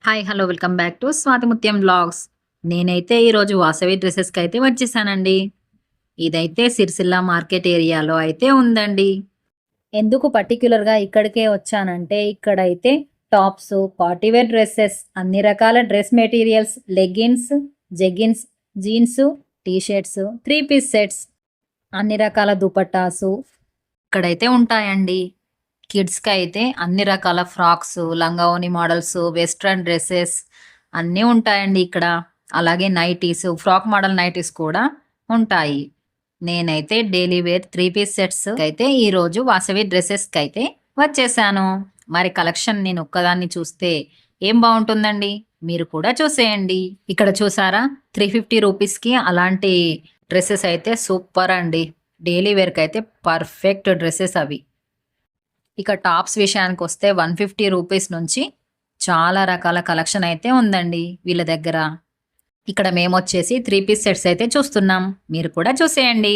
Hi! Hello! Welcome back to Swathi Muthyam vlogs. నేనైతే ఈరోజు వాసవి డ్రెసెస్‌కైతే వచ్చేసానండి. ఇదైతే సిరిసిల్ల మార్కెట్ ఏరియాలో అయితే ఉందండి. ఎందుకు పర్టిక్యులర్‌గా ఇక్కడికే వచ్చానంటే ఇక్కడైతే టాప్స్, పార్టీ వేర్ డ్రెసెస్, అన్ని రకాల dress materials, leggings, jeggings, jeans, T shirts, 3 piece sets, అన్ని రకాల దుపట్టాసు ఇక్కడైతే ఉంటాయండి. కిడ్స్‌కైతే అన్ని రకాల ఫ్రాక్స్, లంగా ఓణి మోడల్స్, వెస్టర్న్ డ్రెసెస్ అన్నీ ఉంటాయండి ఇక్కడ. అలాగే నైటీస్, ఫ్రాక్ మోడల్ నైటీస్ కూడా ఉంటాయి. నేనైతే డైలీ వేర్ 3 పీస్ సెట్స్ అయితే ఈరోజు వాసవి డ్రెసెస్‌కైతే వచ్చేసాను. మరి కలెక్షన్ నేను ఒక్కదాన్ని చూస్తే ఏం బావుంటుందండి? మీరు కూడా చూసేయండి. ఇక్కడ చూసారా 350 రూపీస్‌కి అలాంటి డ్రెసెస్ అయితే సూపర్ అండి. డైలీ వేర్‌కైతే పర్ఫెక్ట్ డ్రెసెస్ అవి. ఇక టాప్స్ విషయానికొస్తే 150 రూపీస్ నుంచి చాలా రకాల కలెక్షన్ అయితే ఉందండి వీళ్ళ దగ్గర. ఇక్కడ మేమొచ్చేసి 3 పీస్ సెట్స్ అయితే చూస్తున్నాం. మీరు కూడా చూసేయండి.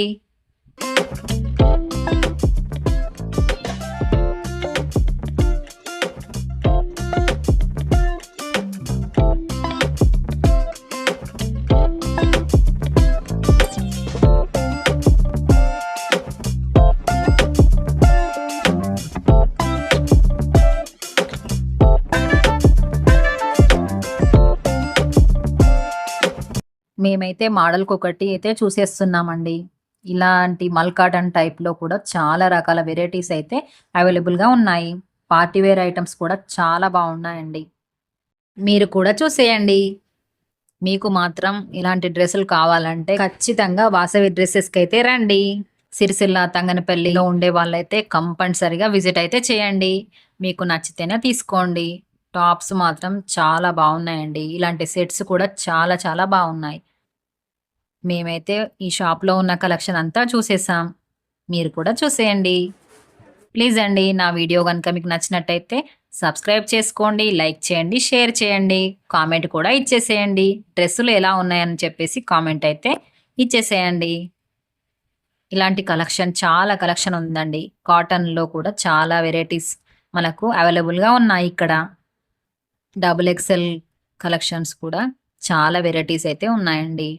మేమైతే మోడల్‌కొకటి అయితే చూసేస్తున్నామండి. ఇలాంటి మల్ కాటన్ టైప్‌లో కూడా చాలా రకాల వెరైటీస్ అయితే అవైలబుల్‌గా ఉన్నాయి. పార్టీ వేర్ ఐటెమ్స్ కూడా చాలా బాగున్నాయండి. మీరు కూడా చూసేయండి. మీకు మాత్రం ఇలాంటి డ్రెస్సులు కావాలంటే ఖచ్చితంగా వాసవి డ్రెసెస్‌కైతే రండి. సిరిసిల్ల, తంగనపల్లిలో ఉండే వాళ్ళైతే కంపల్సరీగా విజిట్ అయితే చేయండి. మీకు నచ్చితేనే తీసుకోండి. టాప్స్ మాత్రం చాలా బాగున్నాయండి. ఇలాంటి సెట్స్ కూడా చాలా చాలా బాగున్నాయి. మేమైతే ఈ షాప్‌లో ఉన్న కలెక్షన్ అంతా చూసేసాం. మీరు కూడా చూసేయండి. ప్లీజ్ అండి నా వీడియో గనుక మీకు నచ్చినట్టయితే సబ్స్క్రైబ్ చేసుకోండి, లైక్ చేయండి, షేర్ చేయండి, కామెంట్ కూడా ఇచ్చేసేయండి. డ్రెస్సులు ఎలా ఉన్నాయని చెప్పేసి కామెంట్ అయితే ఇచ్చేసేయండి. ఇలాంటి కలెక్షన్ చాలా కలెక్షన్ ఉందండి. కాటన్‌లో కూడా చాలా వెరైటీస్ మనకు అవైలబుల్‌గా ఉన్నాయి ఇక్కడ. డబుల్ ఎక్సెల్ కలెక్షన్స్ కూడా చాలా వెరైటీస్ అయితే ఉన్నాయండి.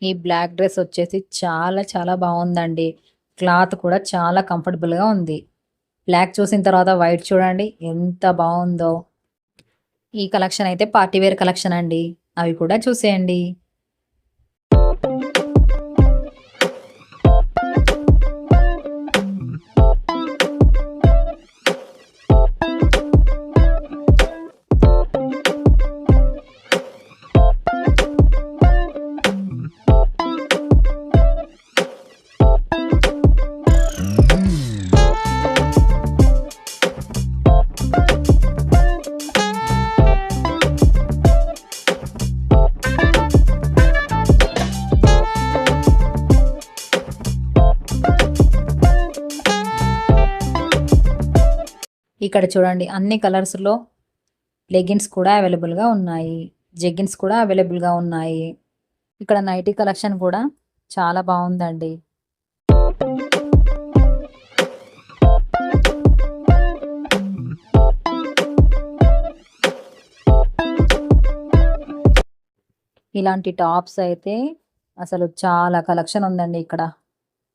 ఈ బ్లాక్ డ్రెస్ వచ్చేసి చాలా చాలా బాగుందండి. క్లాత్ కూడా చాలా కంఫర్టబుల్‌గా ఉంది. బ్లాక్ చూసిన తర్వాత వైట్ చూడండి ఎంత బాగుందో. ఈ కలెక్షన్ అయితే పార్టీ వేర్ కలెక్షన్ అండి. అవి కూడా చూసేయండి. ఇక్కడ చూడండి అన్ని కలర్స్‌లో లెగ్గిన్స్ కూడా అవైలబుల్‌గా ఉన్నాయి. జెగ్గిన్స్ కూడా అవైలబుల్‌గా ఉన్నాయి. ఇక్కడ నైటీ కలెక్షన్ కూడా చాలా బాగుందండి. ఇలాంటి టాప్స్ అయితే అసలు చాలా కలెక్షన్ ఉందండి ఇక్కడ.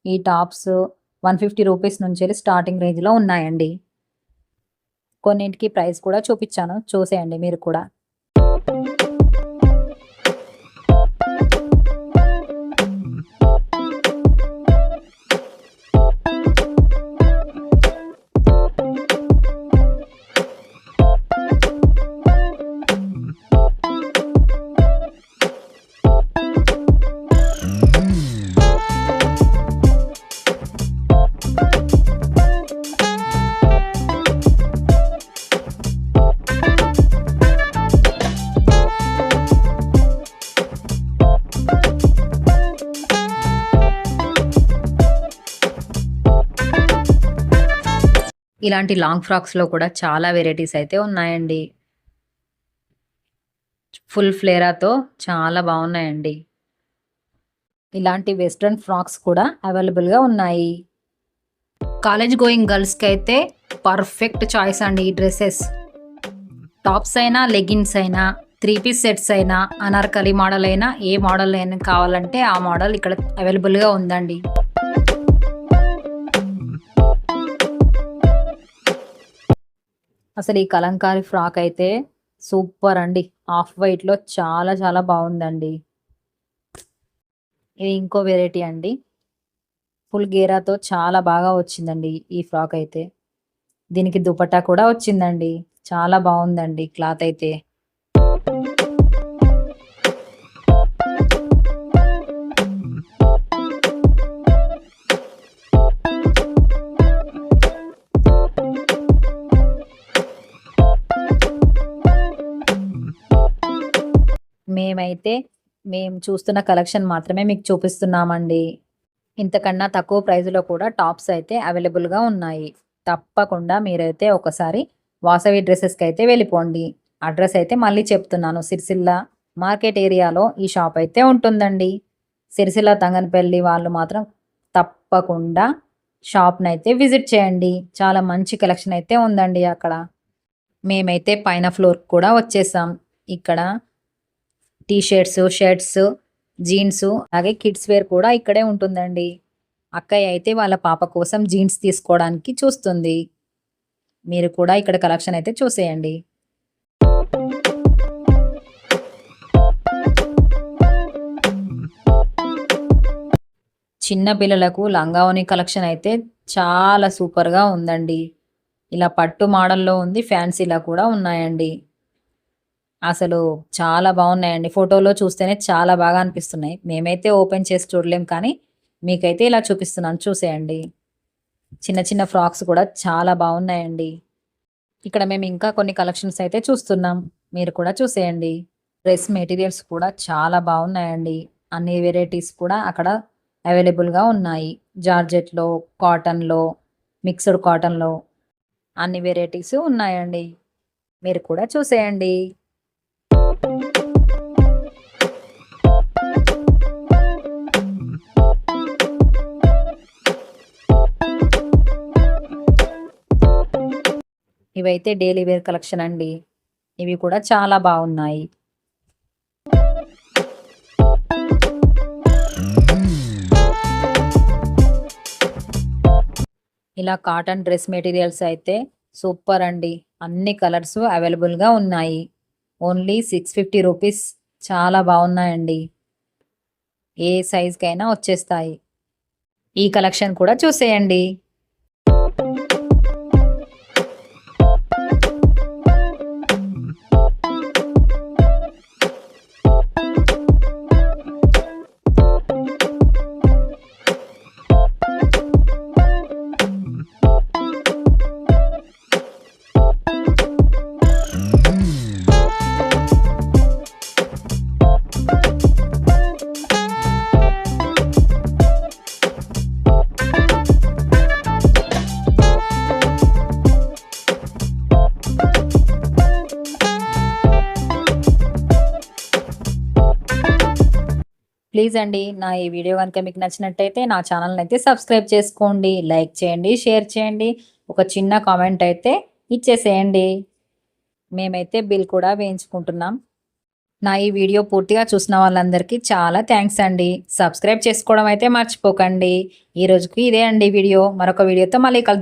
ఈ టాప్స్ 150 రూపీస్ నుంచెల్లి స్టార్టింగ్ రేంజ్‌లో ఉన్నాయండి. కొన్నింటికి ప్రైస్ కూడా చూపిచ్చాను. చూసేయండి మీరు కూడా. ఇలాంటి లాంగ్ ఫ్రాక్స్‌లో కూడా చాలా వెరైటీస్ అయితే ఉన్నాయండి. ఫుల్ ఫ్లేరాతో చాలా బాగున్నాయండి. ఇలాంటి వెస్ట్రన్ ఫ్రాక్స్ కూడా అవైలబుల్‌గా ఉన్నాయి. కాలేజ్ గోయింగ్ గర్ల్స్‌కి అయితే పర్ఫెక్ట్ చాయిస్ అండి ఈ డ్రెసెస్. టాప్స్ అయినా, లెగ్గిన్స్ అయినా, 3 పీస్ సెట్స్ అయినా, అనార్కలి మోడల్ అయినా, ఏ మోడల్ అయినా కావాలంటే ఆ మోడల్ ఇక్కడ అవైలబుల్‌గా ఉందండి. అసలు ఈ కలంకారీ ఫ్రాక్ అయితే సూపర్ అండి. ఆఫ్ వైట్‌లో చాలా చాలా బాగుందండి. ఇది ఇంకో వెరైటీ అండి. ఫుల్ గేరాతో చాలా బాగా వచ్చిందండి ఈ ఫ్రాక్ అయితే. దీనికి దుపట్టా కూడా వచ్చిందండి. చాలా బాగుందండి క్లాత్ అయితే. మేమైతే మేము చూస్తున్న కలెక్షన్ మాత్రమే మీకు చూపిస్తున్నామండి. ఇంతకన్నా తక్కువ ప్రైస్‌లో కూడా టాప్స్ అయితే అవైలబుల్‌గా ఉన్నాయి. తప్పకుండా మీరైతే ఒకసారి వాసవి డ్రెసెస్‌కైతే వెళ్ళిపోండి. అడ్రెస్ అయితే మళ్ళీ చెప్తున్నాను. సిరిసిల్ల మార్కెట్ ఏరియాలో ఈ షాప్ అయితే ఉంటుందండి. సిరిసిల్ల తంగనపల్లి వాళ్ళు మాత్రం తప్పకుండా షాప్‌నైతే విజిట్ చేయండి. చాలా మంచి కలెక్షన్ అయితే ఉందండి అక్కడ. మేమైతే పైన ఫ్లోర్ కూడా వచ్చేసాం. ఇక్కడ టీ షర్ట్స్, షర్ట్స్, జీన్స్ అలాగే కిడ్స్ వేర్ కూడా ఇక్కడే ఉంటుందండి. అక్కయ్య అయితే వాళ్ళ పాప కోసం జీన్స్ తీసుకోవడానికి చూస్తుంది. మీరు కూడా ఇక్కడ కలెక్షన్ అయితే చూసేయండి. చిన్న పిల్లలకు లంగావోని కలెక్షన్ అయితే చాలా సూపర్‌గా ఉందండి. ఇలా పట్టు మోడల్‌లో ఉంది. ఫ్యాన్సీలా కూడా ఉన్నాయండి. అసలు చాలా బాగున్నాయండి. ఫోటోలో చూస్తేనే చాలా బాగా అనిపిస్తున్నాయి. మేమైతే ఓపెన్ చేసి చూడలేం కానీ, మీకైతే ఇలా చూపిస్తున్నాను చూసేయండి. చిన్న చిన్న ఫ్రాక్స్ కూడా చాలా బాగున్నాయండి. ఇక్కడ మేము ఇంకా కొన్ని కలెక్షన్స్ అయితే చూస్తున్నాం. మీరు కూడా చూసేయండి. డ్రెస్ మెటీరియల్స్ కూడా చాలా బాగున్నాయండి. అన్ని వెరైటీస్ కూడా అక్కడ అవైలబుల్‌గా ఉన్నాయి. జార్జెట్‌లో, కాటన్‌లో, మిక్స్డ్ కాటన్‌లో అన్ని వెరైటీస్ ఉన్నాయండి. మీరు కూడా చూసేయండి. ఇవైతే డైలీ వేర్ కలెక్షన్ అండి. ఇవి కూడా చాలా బాగున్నాయి. ఇలా కాటన్ డ్రెస్ మెటీరియల్స్ అయితే సూపర్ అండి. అన్ని కలర్స్ అవైలబుల్‌గా ఉన్నాయి. Only 650 rupees. చాలా బాగున్నాయండి. ఏ సైజ్‌కైనా వచ్చేస్తాయి. ఈ కలెక్షన్ కూడా చూసేయండి. ప్లీజ్ అండి నా ఈ వీడియో కనుక మీకు నచ్చినట్టయితే నా ఛానల్ని అయితే సబ్స్క్రైబ్ చేసుకోండి, లైక్ చేయండి, షేర్ చేయండి, ఒక చిన్న కామెంట్ అయితే ఇచ్చేసేయండి. మేమైతే బిల్ కూడా వేయించుకుంటున్నాం. నా ఈ వీడియో పూర్తిగా చూసిన వాళ్ళందరికీ చాలా థ్యాంక్స్ అండి. సబ్స్క్రైబ్ చేసుకోవడం అయితే మర్చిపోకండి. ఈ రోజుకి ఇదే అండి వీడియో. మరొక వీడియోతో మళ్ళీ